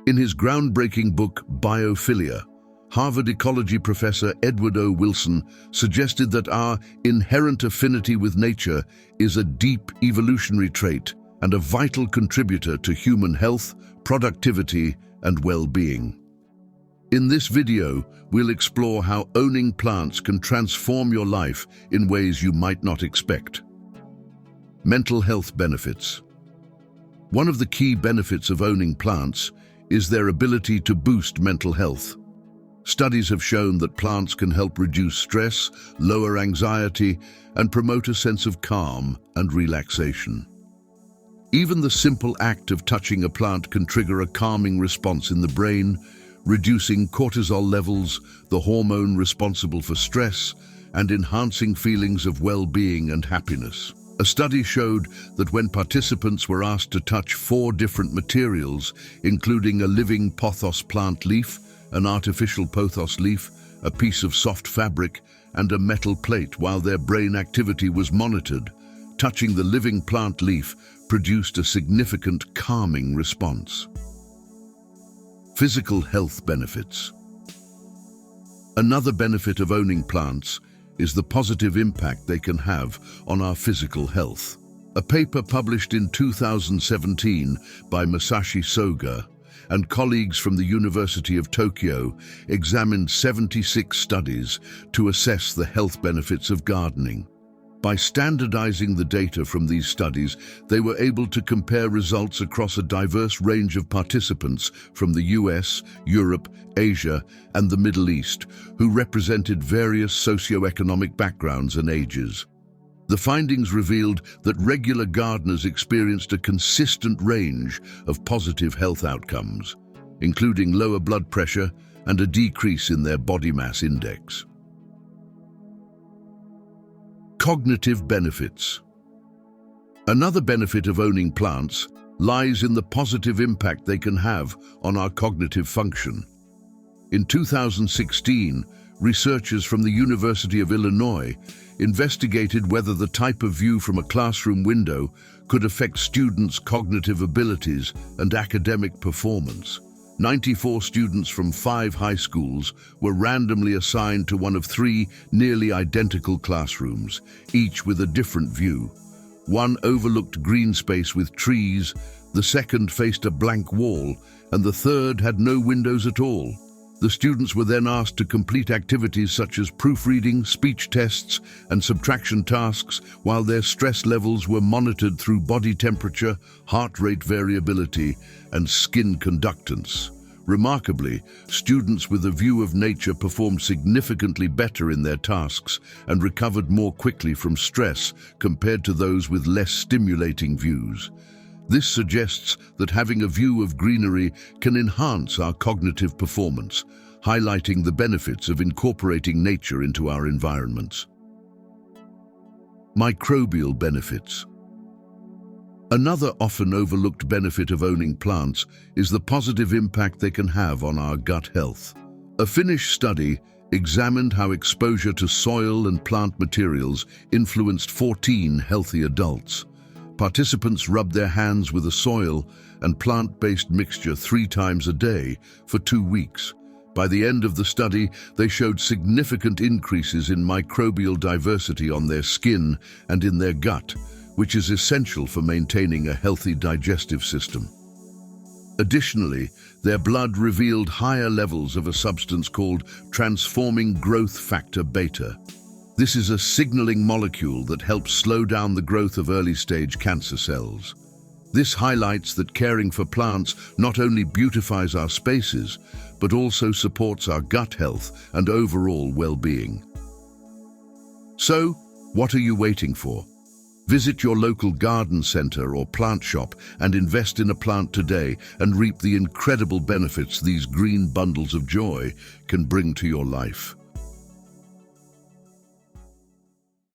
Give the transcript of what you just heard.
In his groundbreaking book, Biophilia, Harvard ecology professor Edward O. Wilson suggested that our inherent affinity with nature is a deep evolutionary trait and a vital contributor to human health, productivity, and well-being. In this video, we'll explore how owning plants can transform your life in ways you might not expect. Mental health benefits. One of the key benefits of owning plants is their ability to boost mental health. Studies have shown that plants can help reduce stress, lower anxiety, and promote a sense of calm and relaxation. Even the simple act of touching a plant can trigger a calming response in the brain, reducing cortisol levels, the hormone responsible for stress, and enhancing feelings of well-being and happiness. A study showed that when participants were asked to touch 4 different materials, including a living pothos plant leaf, an artificial pothos leaf, a piece of soft fabric, and a metal plate while their brain activity was monitored, touching the living plant leaf produced a significant calming response. Physical health benefits. Another benefit of owning plants is the positive impact they can have on our physical health. A paper published in 2017 by Masashi Soga and colleagues from the University of Tokyo examined 76 studies to assess the health benefits of gardening. By standardizing the data from these studies, they were able to compare results across a diverse range of participants from the US, Europe, Asia, and the Middle East, who represented various socioeconomic backgrounds and ages. The findings revealed that regular gardeners experienced a consistent range of positive health outcomes, including lower blood pressure and a decrease in their body mass index. Cognitive benefits. Another benefit of owning plants lies in the positive impact they can have on our cognitive function. In 2016, researchers from the University of Illinois investigated whether the type of view from a classroom window could affect students' cognitive abilities and academic performance. 94 students from 5 high schools were randomly assigned to one of 3 nearly identical classrooms, each with a different view. One overlooked green space with trees, the second faced a blank wall, and the third had no windows at all. The students were then asked to complete activities such as proofreading, speech tests, and subtraction tasks, while their stress levels were monitored through body temperature, heart rate variability, and skin conductance. Remarkably, students with a view of nature performed significantly better in their tasks and recovered more quickly from stress compared to those with less stimulating views. This suggests that having a view of greenery can enhance our cognitive performance, highlighting the benefits of incorporating nature into our environments. Microbial benefits. Another often overlooked benefit of owning plants is the positive impact they can have on our gut health. A Finnish study examined how exposure to soil and plant materials influenced 14 healthy adults. Participants rubbed their hands with a soil and plant-based mixture 3 times a day for 2 weeks. By the end of the study, they showed significant increases in microbial diversity on their skin and in their gut, which is essential for maintaining a healthy digestive system. Additionally, their blood revealed higher levels of a substance called transforming growth factor beta. This is a signaling molecule that helps slow down the growth of early-stage cancer cells. This highlights that caring for plants not only beautifies our spaces, but also supports our gut health and overall well-being. So, what are you waiting for? Visit your local garden center or plant shop and invest in a plant today and reap the incredible benefits these green bundles of joy can bring to your life.